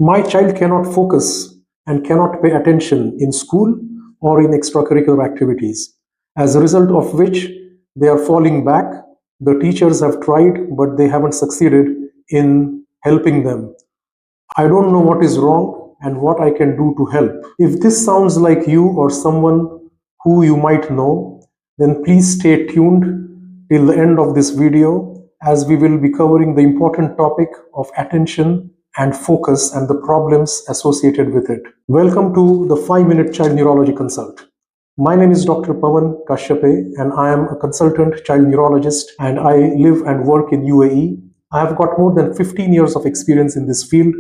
My child cannot focus and cannot pay attention in school or in extracurricular activities, as a result of which they are falling back. The teachers have tried, but they haven't succeeded in helping them. I don't know what is wrong and what I can do to help. If this sounds like you or someone who you might know, then please stay tuned till the end of this video, as we will be covering the important topic of attention and focus and the problems associated with it. Welcome to the 5-Minute Child Neurology Consult. My name is Dr. Pawan Kashyape and I am a consultant child neurologist, and I live and work in UAE. I have got more than 15 years of experience in this field,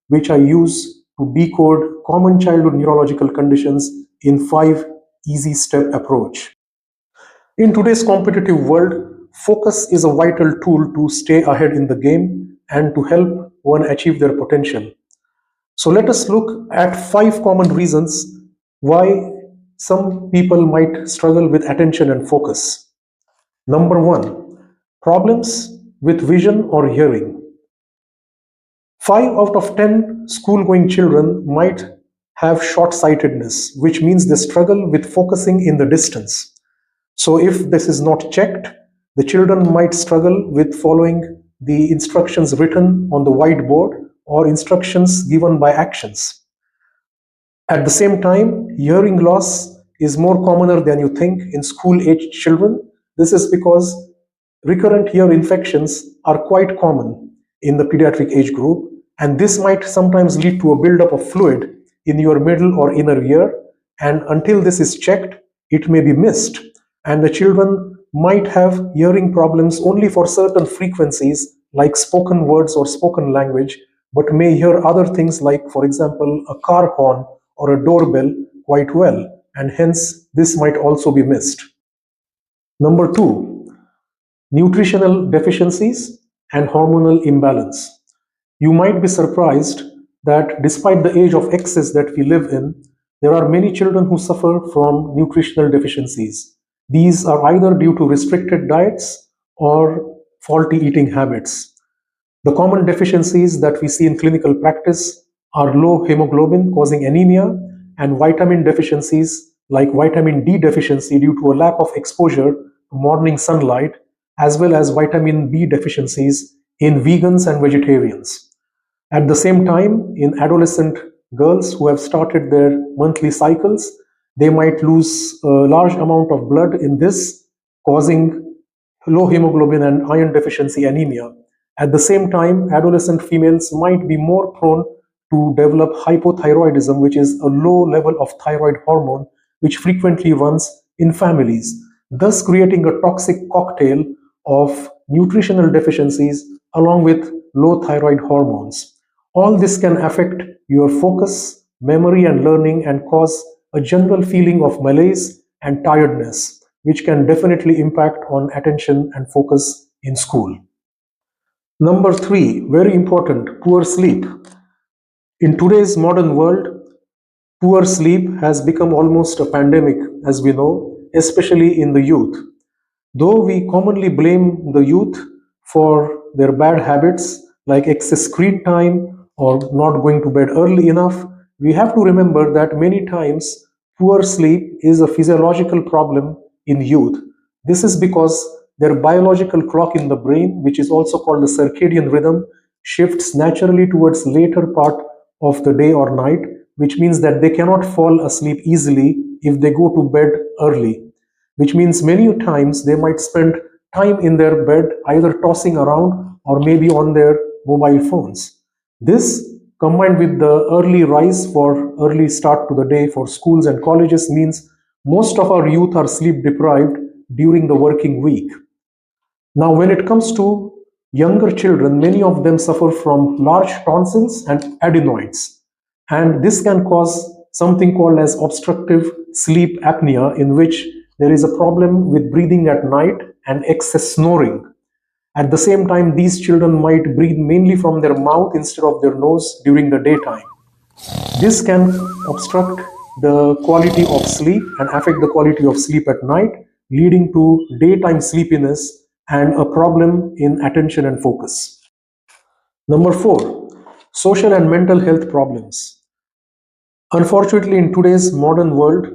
which I use to decode common childhood neurological conditions in 5 easy step approach. In today's competitive world, focus is a vital tool to stay ahead in the game and to help one achieve their potential. So let us look at 5 common reasons why some people might struggle with attention and focus. Number 1, problems with vision or hearing. 5 out of 10 school-going children might have short-sightedness, which means they struggle with focusing in the distance. So if this is not checked, the children might struggle with following the instructions written on the whiteboard or instructions given by actions. At the same time, hearing loss is more commoner than you think in school-aged children. This is because recurrent ear infections are quite common in the pediatric age group, and this might sometimes lead to a buildup of fluid in your middle or inner ear, and until this is checked, it may be missed, and the children might have hearing problems only for certain frequencies like spoken words or spoken language, but may hear other things like, for example, a car horn or a doorbell quite well, and hence this might also be missed. Number 2, nutritional deficiencies and hormonal imbalance. You might be surprised that despite the age of excess that we live in, there are many children who suffer from nutritional deficiencies. These are either due to restricted diets or faulty eating habits. The common deficiencies that we see in clinical practice are low hemoglobin causing anemia, and vitamin deficiencies like vitamin D deficiency due to a lack of exposure to morning sunlight, as well as vitamin B deficiencies in vegans and vegetarians. At the same time, in adolescent girls who have started their monthly cycles, they might lose a large amount of blood in this, causing low hemoglobin and iron deficiency anemia. At the same time, adolescent females might be more prone to develop hypothyroidism, which is a low level of thyroid hormone, which frequently runs in families, thus creating a toxic cocktail of nutritional deficiencies along with low thyroid hormones. All this can affect your focus, memory, and learning, and cause a general feeling of malaise and tiredness, which can definitely impact on attention and focus in school. Number 3, very important, poor sleep. In today's modern world, poor sleep has become almost a pandemic, as we know, especially in the youth. Though we commonly blame the youth for their bad habits like excess screen time or not going to bed early enough, we have to remember that many times poor sleep is a physiological problem in youth. This is because their biological clock in the brain, which is also called the circadian rhythm, shifts naturally towards later part of the day or night, which means that they cannot fall asleep easily if they go to bed early, which means many times they might spend time in their bed either tossing around or maybe on their mobile phones. This, combined with the early rise for early start to the day for schools and colleges, means most of our youth are sleep deprived during the working week. Now, when it comes to younger children, many of them suffer from large tonsils and adenoids, and this can cause something called as obstructive sleep apnea, in which there is a problem with breathing at night and excess snoring. At the same time, these children might breathe mainly from their mouth instead of their nose during the daytime. This can obstruct the quality of sleep and affect the quality of sleep at night, leading to daytime sleepiness and a problem in attention and focus. Number 4, Social and mental health problems. Unfortunately, in today's modern world,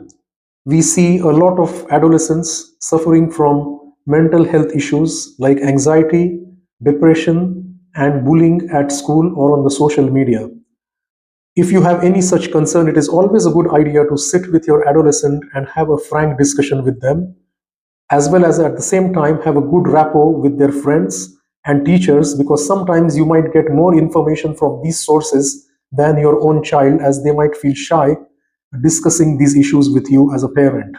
we see a lot of adolescents suffering from mental health issues like anxiety, depression, and bullying at school or on the social media. If you have any such concern, it is always a good idea to sit with your adolescent and have a frank discussion with them, as well as at the same time have a good rapport with their friends and teachers, because sometimes you might get more information from these sources than your own child, as they might feel shy discussing these issues with you as a parent.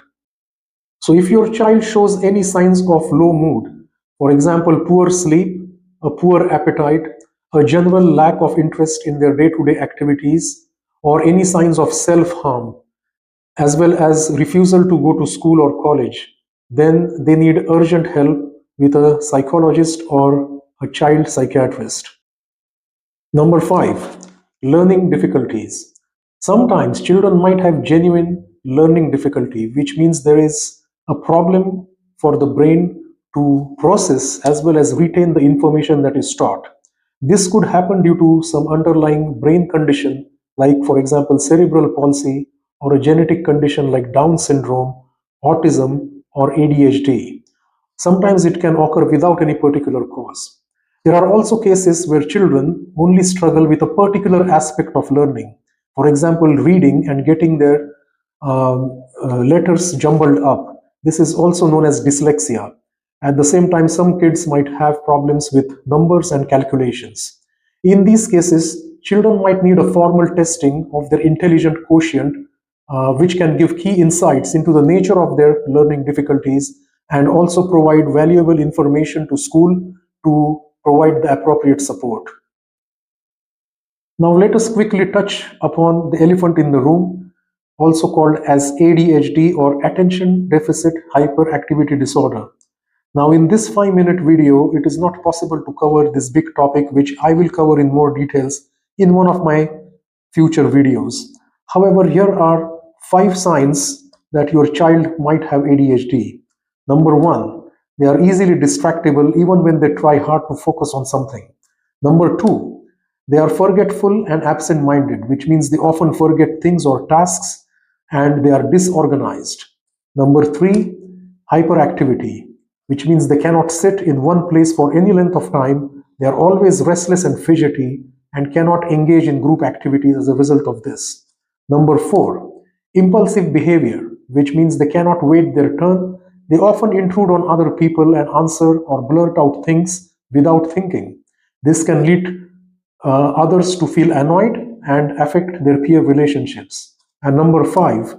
So if your child shows any signs of low mood, for example, poor sleep, a poor appetite, a general lack of interest in their day-to-day activities, or any signs of self-harm, as well as refusal to go to school or college, then they need urgent help with a psychologist or a child psychiatrist. Number five, learning difficulties. Sometimes children might have genuine learning difficulty, which means there is a problem for the brain to process as well as retain the information that is taught. This could happen due to some underlying brain condition, like, for example, cerebral palsy, or a genetic condition like Down syndrome, autism, or ADHD. Sometimes it can occur without any particular cause. There are also cases where children only struggle with a particular aspect of learning. For example, reading and getting their letters jumbled up. This is also known as dyslexia. At the same time, some kids might have problems with numbers and calculations. In these cases, children might need a formal testing of their intelligent quotient, which can give key insights into the nature of their learning difficulties and also provide valuable information to school to provide the appropriate support. Now let us quickly touch upon the elephant in the room, also called as ADHD or Attention Deficit Hyperactivity Disorder. Now in this 5-minute video, it is not possible to cover this big topic, which I will cover in more details in one of my future videos. However, here are 5 signs that your child might have ADHD. Number 1, they are easily distractible even when they try hard to focus on something. Number 2, they are forgetful and absent-minded, which means they often forget things or tasks and they are disorganized. Number 3, hyperactivity, which means they cannot sit in one place for any length of time. They are always restless and fidgety and cannot engage in group activities as a result of this. Number 4, impulsive behavior, which means they cannot wait their turn. They often intrude on other people and answer or blurt out things without thinking. This can lead others to feel annoyed and affect their peer relationships. And number 5,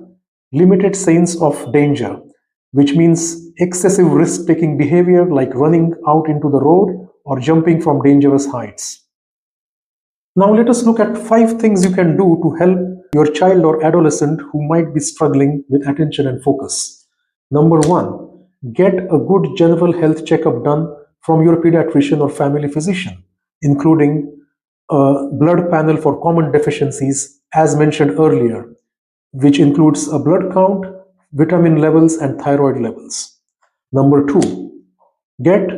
limited sense of danger, which means excessive risk-taking behavior like running out into the road or jumping from dangerous heights. Now let us look at 5 things you can do to help your child or adolescent who might be struggling with attention and focus. Number 1, get a good general health checkup done from your pediatrician or family physician, including a blood panel for common deficiencies as mentioned earlier, which includes a blood count, vitamin levels, and thyroid levels. Number 2, get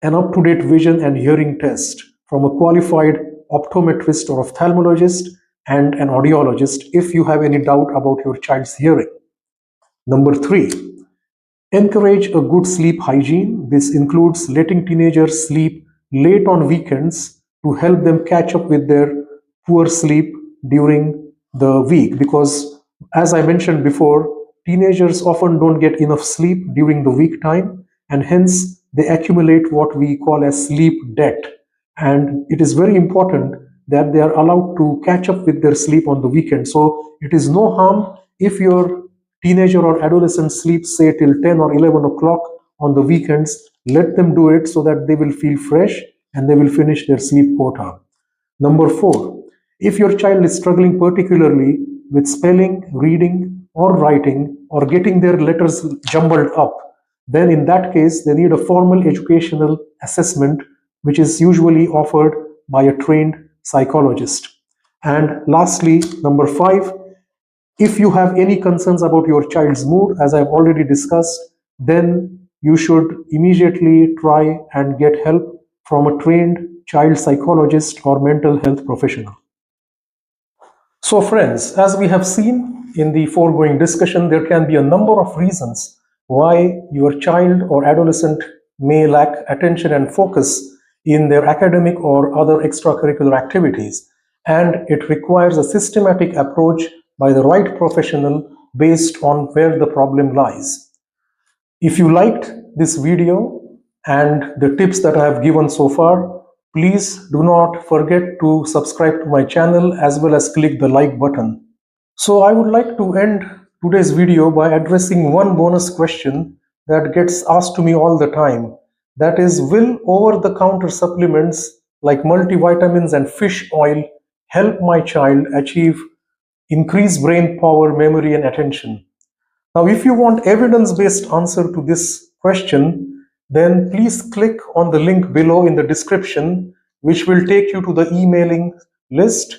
an up-to-date vision and hearing test from a qualified optometrist or ophthalmologist and an audiologist if you have any doubt about your child's hearing. Number 3, encourage a good sleep hygiene. This includes letting teenagers sleep late on weekends to help them catch up with their poor sleep during the week, because as I mentioned before, teenagers often don't get enough sleep during the week time, and hence they accumulate what we call as sleep debt. And it is very important that they are allowed to catch up with their sleep on the weekend. So it is no harm if your teenager or adolescent sleeps say till 10 or 11 o'clock on the weekends. Let them do it so that they will feel fresh and they will finish their sleep quota. Number 4, if your child is struggling particularly with spelling, reading, or writing, or getting their letters jumbled up, then in that case, they need a formal educational assessment, which is usually offered by a trained psychologist. And lastly, number 5, if you have any concerns about your child's mood, as I've already discussed, then you should immediately try and get help from a trained child psychologist, or mental health professional. So friends, as we have seen in the foregoing discussion, there can be a number of reasons why your child or adolescent may lack attention and focus in their academic or other extracurricular activities, and it requires a systematic approach by the right professional based on where the problem lies. If you liked this video and the tips that I have given so far, please do not forget to subscribe to my channel as well as click the like button. So I would like to end today's video by addressing one bonus question that gets asked to me all the time. That is, will over-the-counter supplements like multivitamins and fish oil help my child achieve increased brain power, memory, and attention? Now, if you want evidence-based answer to this question, then please click on the link below in the description, which will take you to the emailing list.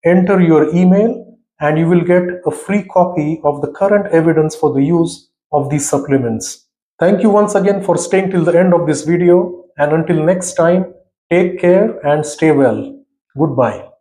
Enter your email and you will get a free copy of the current evidence for the use of these supplements. Thank you once again for staying till the end of this video, and until next time, take care and stay well. Goodbye.